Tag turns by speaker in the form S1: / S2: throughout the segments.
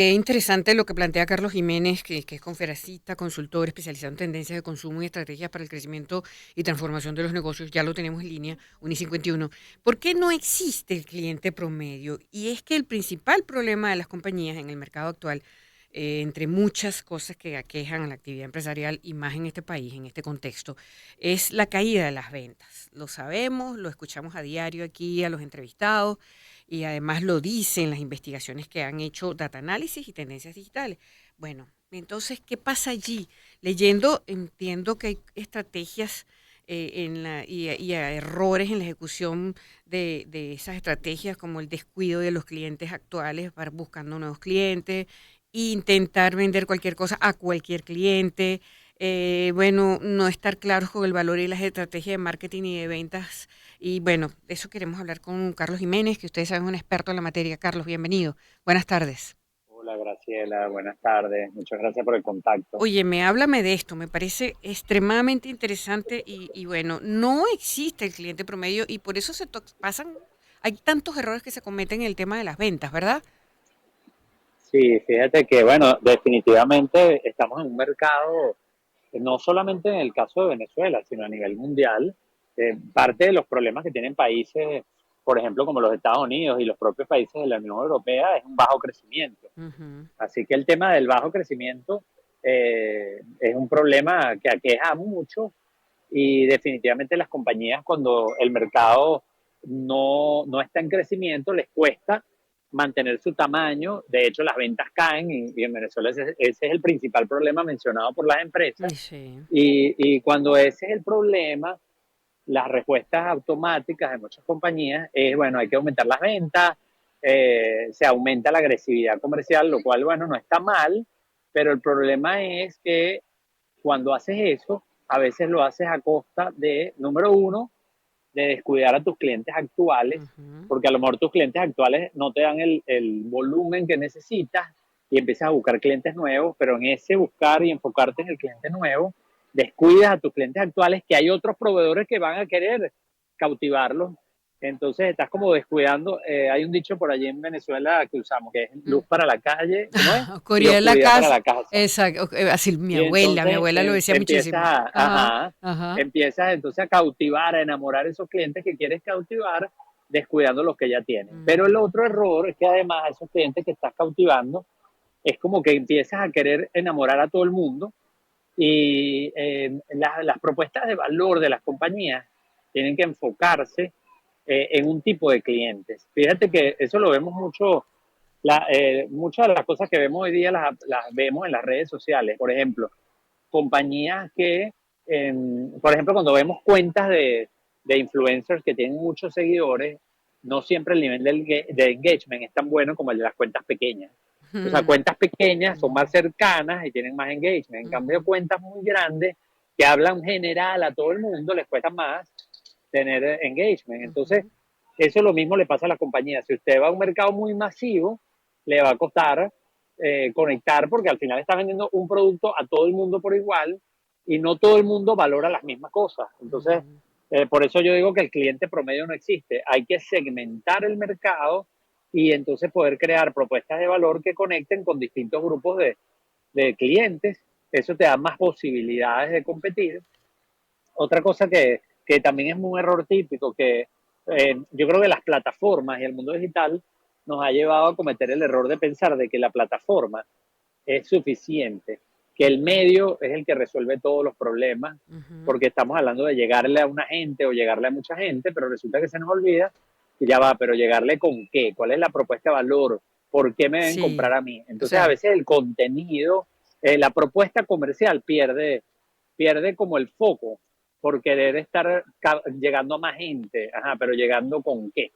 S1: Qué interesante lo que plantea Carlos Jiménez, que es conferencista, consultor especializado en tendencias de consumo y estrategias para el crecimiento y transformación de los negocios. Ya lo tenemos en línea, Uni 51. ¿Por qué no existe el cliente promedio? Y es que el principal problema de las compañías en el mercado actual, entre muchas cosas que aquejan a la actividad empresarial y más en este país, en este contexto, es la caída de las ventas. Lo sabemos, lo escuchamos a diario aquí a los entrevistados y además lo dicen las investigaciones que han hecho Data Análisis y Tendencias Digitales. Bueno, entonces, ¿qué pasa allí? Leyendo, entiendo que hay estrategias y errores en la ejecución de esas estrategias, como el descuido de los clientes actuales para buscando nuevos clientes, intentar vender cualquier cosa a cualquier cliente, bueno, no estar claros con el valor y las estrategias de marketing y de ventas y bueno, de eso queremos hablar con Carlos Jiménez, que ustedes saben es un experto en la materia. Carlos, bienvenido. Buenas tardes.
S2: Hola Graciela, buenas tardes. Muchas gracias por el contacto.
S1: Óyeme, háblame de esto, me parece extremadamente interesante y bueno, no existe el cliente promedio y por eso pasan, hay tantos errores que se cometen en el tema de las ventas, ¿verdad?
S2: Sí, fíjate que, bueno, definitivamente estamos en un mercado, no solamente en el caso de Venezuela, sino a nivel mundial. Parte de los problemas que tienen países, por ejemplo, como los Estados Unidos y los propios países de la Unión Europea, es un bajo crecimiento.
S1: Ujú.
S2: Así que el tema del bajo crecimiento es un problema que aqueja mucho y definitivamente las compañías cuando el mercado no está en crecimiento les cuesta mantener su tamaño. De hecho, las ventas caen y en Venezuela ese es el principal problema mencionado por las empresas.
S1: Ay, sí.
S2: Y cuando ese es el problema, las respuestas automáticas de muchas compañías es, bueno, hay que aumentar las ventas, se aumenta la agresividad comercial, lo cual, bueno, no está mal, pero el problema es que cuando haces eso, a veces lo haces a costa de, número uno, de descuidar a tus clientes actuales,
S1: Ujú.
S2: porque a lo mejor tus clientes actuales no te dan el volumen que necesitas y empiezas a buscar clientes nuevos, pero en ese buscar y enfocarte en el cliente nuevo, descuidas a tus clientes actuales que hay otros proveedores que van a querer cautivarlos. Entonces estás como descuidando. Hay un dicho por allí en Venezuela que usamos, que es
S1: Mm.
S2: luz para la calle, ¿cómo es? Y
S1: Corría en la
S2: oscuridad para
S1: casa.
S2: la casa.
S1: Exacto, así
S2: Y
S1: mi
S2: entonces
S1: abuela lo decía
S2: empiezas
S1: muchísimo.
S2: a,
S1: Ajá,
S2: ajá,
S1: ajá.
S2: empiezas entonces a cautivar, a enamorar a esos clientes que quieres cautivar, descuidando los que ya tienen. Pero el
S1: Ujú.
S2: otro error es que además a esos clientes que estás cautivando, es como que empiezas a querer enamorar a todo el mundo y las propuestas de valor de las compañías tienen que enfocarse en un tipo de clientes. Fíjate
S1: Ujú.
S2: que eso lo vemos mucho, muchas de las cosas que vemos hoy día las vemos en las redes sociales. Por ejemplo, compañías que, por ejemplo, cuando vemos cuentas de influencers que tienen muchos seguidores, no siempre el nivel de engagement es tan bueno como el de las cuentas pequeñas. O sea,
S1: Ujú.
S2: cuentas pequeñas son más
S1: Ujú.
S2: cercanas y tienen más engagement. En cambio,
S1: Ujú.
S2: cuentas muy grandes que hablan general a todo el mundo les cuesta más tener engagement. Entonces,
S1: Ujú.
S2: eso lo mismo le pasa a las compañías. Si usted va a un mercado muy masivo, le va a costar conectar porque al final está vendiendo un producto a todo el mundo por igual y no todo el mundo valora las mismas cosas. Entonces,
S1: Ujú.
S2: por eso yo digo que el cliente promedio no existe. Hay que segmentar el mercado y entonces poder crear propuestas de valor que conecten con distintos grupos de clientes. Eso te da más posibilidades de competir. Otra cosa que también es un error típico, que yo creo que las plataformas y el mundo digital nos ha llevado a cometer el error de pensar de que la plataforma es suficiente, que el
S1: Ujú.
S2: medio es el que resuelve todos los problemas,
S1: Ujú.
S2: porque estamos hablando de llegarle a una gente o llegarle a mucha gente, pero resulta que se nos olvida que ya va, pero llegarle con qué, cuál es la propuesta de valor, por qué me deben comprar
S1: Sí,
S2: a mí.
S1: o
S2: Entonces a
S1: sea,
S2: veces el contenido, la propuesta comercial pierde como el foco por querer estar llegando a más gente, ajá, pero llegando con qué.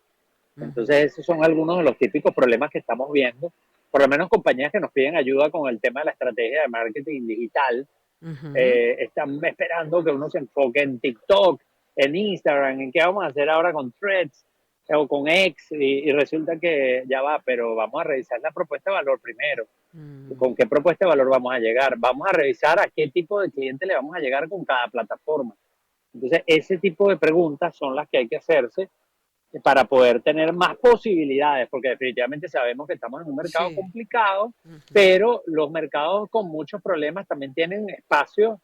S1: ujú.
S2: Entonces esos son algunos de los típicos problemas que estamos viendo, por lo menos compañías que nos piden ayuda con el tema de la estrategia de marketing digital,
S1: Ujú.
S2: están esperando que uno se enfoque en TikTok, en Instagram, en qué vamos a hacer ahora con Threads o con X y resulta que ya va, pero vamos a revisar la propuesta de valor primero.
S1: Mm.
S2: ¿Con qué propuesta de valor vamos a llegar? Vamos a revisar a qué tipo de cliente le vamos a llegar con cada plataforma. Entonces, ese tipo de preguntas son las que hay que hacerse para poder tener más posibilidades, porque definitivamente sabemos que estamos en un mercado
S1: Sí.
S2: complicado,
S1: Ujú.
S2: pero los mercados con muchos problemas también tienen espacio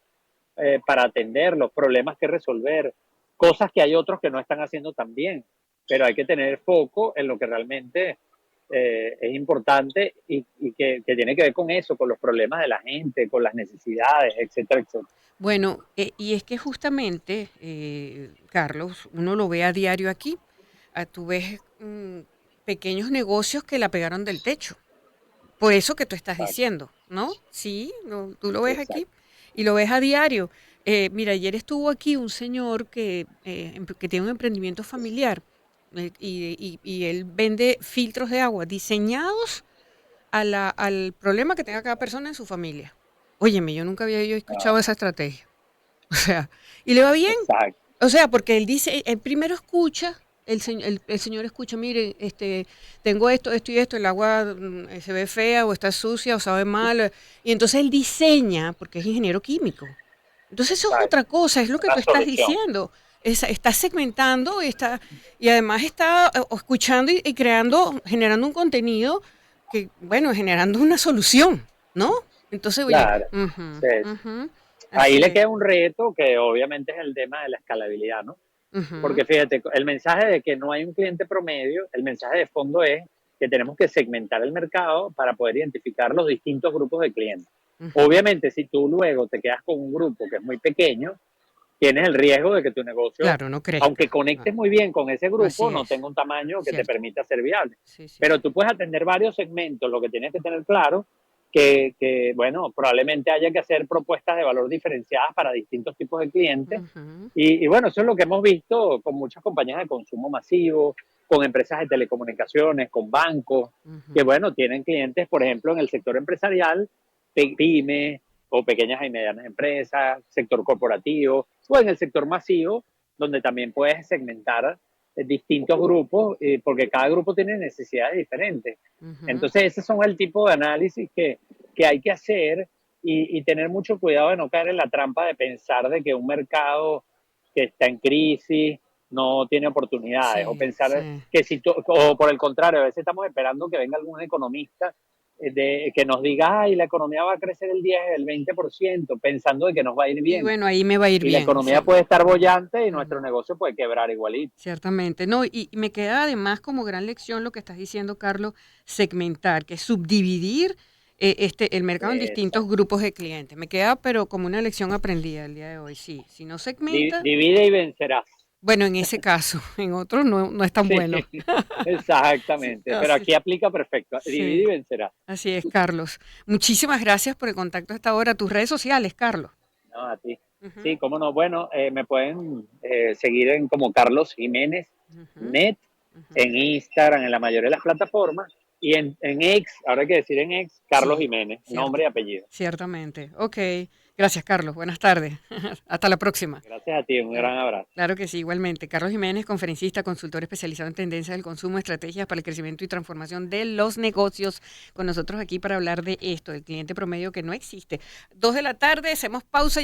S2: para atender los problemas que resolver, cosas que hay otros que no están haciendo tan bien, pero hay que tener foco en lo que realmente es importante y que tiene que ver con eso, con los problemas de la gente, con las necesidades, etcétera, etcétera.
S1: Bueno, y es que justamente, Carlos, uno lo ve a diario aquí. Tú ves pequeños negocios que la pegaron del techo. Por eso que tú estás
S2: Exacto,
S1: diciendo, ¿no? Sí, tú lo ves aquí
S2: exacto.
S1: y lo ves a diario. Mira, ayer estuvo aquí un señor que tiene un emprendimiento familiar y él vende filtros de agua diseñados al problema que tenga cada persona en su familia. Óyeme, yo nunca había yo
S2: Ah,
S1: escuchado esa estrategia. O sea, y le va bien.
S2: exacto.
S1: O sea, porque él dice, él primero escucha, el señor escucha, mire, tengo esto, esto y esto, el agua se ve fea o está sucia o sabe mal. Y entonces él diseña, porque es ingeniero químico. Entonces eso es otra
S2: Exacto.
S1: cosa, es lo que
S2: Una
S1: tú estás
S2: solución.
S1: diciendo. Está segmentando y además está escuchando y creando, generando un contenido que, bueno, generando una solución, ¿no? Entonces, oye,
S2: Claro.
S1: ujú,
S2: Sí, sí.
S1: ujú,
S2: Ahí
S1: así
S2: le
S1: es.
S2: queda un reto que obviamente es el tema de la escalabilidad, ¿no?
S1: Ujú,
S2: Porque fíjate, el mensaje de que no hay un cliente promedio, el mensaje de fondo es que tenemos que segmentar el mercado para poder identificar los distintos grupos de clientes.
S1: ujú.
S2: Obviamente, si tú luego te quedas con un grupo que es muy pequeño, tienes el riesgo de que tu negocio,
S1: Claro, no
S2: aunque
S1: crezca.
S2: conectes muy bien con ese
S1: Así
S2: grupo, no
S1: es,
S2: tenga un tamaño que te
S1: cierto.
S2: permita ser viable.
S1: Sí, sí,
S2: Pero
S1: sí.
S2: tú puedes atender varios segmentos, lo que tienes que tener claro bueno, probablemente haya que hacer propuestas de valor diferenciadas para distintos tipos de clientes.
S1: Ujú,
S2: Bueno, eso es lo que hemos visto con muchas compañías de consumo masivo, con empresas de telecomunicaciones, con bancos, que
S1: ujú.
S2: bueno, tienen clientes, por ejemplo, en el sector empresarial, pymes o pequeñas y medianas empresas, sector corporativo, o en el sector masivo, donde también puedes segmentar distintos grupos, porque cada grupo tiene necesidades diferentes.
S1: Ujú.
S2: Entonces, ese son el tipo de análisis que hay que hacer y tener mucho cuidado de no caer en la trampa de pensar de que un mercado que está en crisis no tiene oportunidades, o
S1: Sí,
S2: pensar
S1: sí.
S2: que o por el contrario, a veces estamos esperando que venga algún economista que nos diga, ay, la economía va a crecer el 10, el 20%, pensando de que nos va a ir
S1: Y
S2: bien.
S1: bueno, ahí me va a ir
S2: Y la
S1: bien,
S2: economía
S1: sí.
S2: puede estar bollante y nuestro
S1: Ujú.
S2: negocio puede quebrar igualito.
S1: Ciertamente. No, y me queda además como gran lección lo que estás diciendo, Carlos, segmentar, que es subdividir el mercado en distintos
S2: Exacto.
S1: grupos de clientes. Me queda, pero como una lección aprendida el día de hoy. Sí, si no segmenta,
S2: Divide y vencerás.
S1: bueno, en ese caso, en otros no, no es tan
S2: Sí,
S1: bueno. Sí,
S2: exactamente. Pero
S1: así,
S2: aquí aplica perfecto. Divide
S1: sí,
S2: y vencerás.
S1: así es, Carlos. Muchísimas gracias por el contacto hasta ahora. Tus redes sociales, Carlos.
S2: No, a ti.
S1: Ujú,
S2: Sí, cómo no. Bueno, me pueden seguir en como Carlos Jiménez
S1: ujú,
S2: Net,
S1: ujú.
S2: en Instagram, en la mayoría de las plataformas, y en X, ahora hay que decir en X, Carlos
S1: Sí,
S2: Jiménez,
S1: cierto,
S2: nombre y apellido.
S1: ciertamente. Ok, gracias, Carlos. Buenas tardes. Hasta la próxima.
S2: Gracias a ti, un
S1: Claro,
S2: gran abrazo.
S1: claro que sí, igualmente. Carlos Jiménez, conferencista, consultor especializado en tendencias del consumo, estrategias para el crecimiento y transformación de los negocios, con nosotros aquí para hablar de esto, del cliente promedio que no existe. 2 de la tarde, hacemos pausa.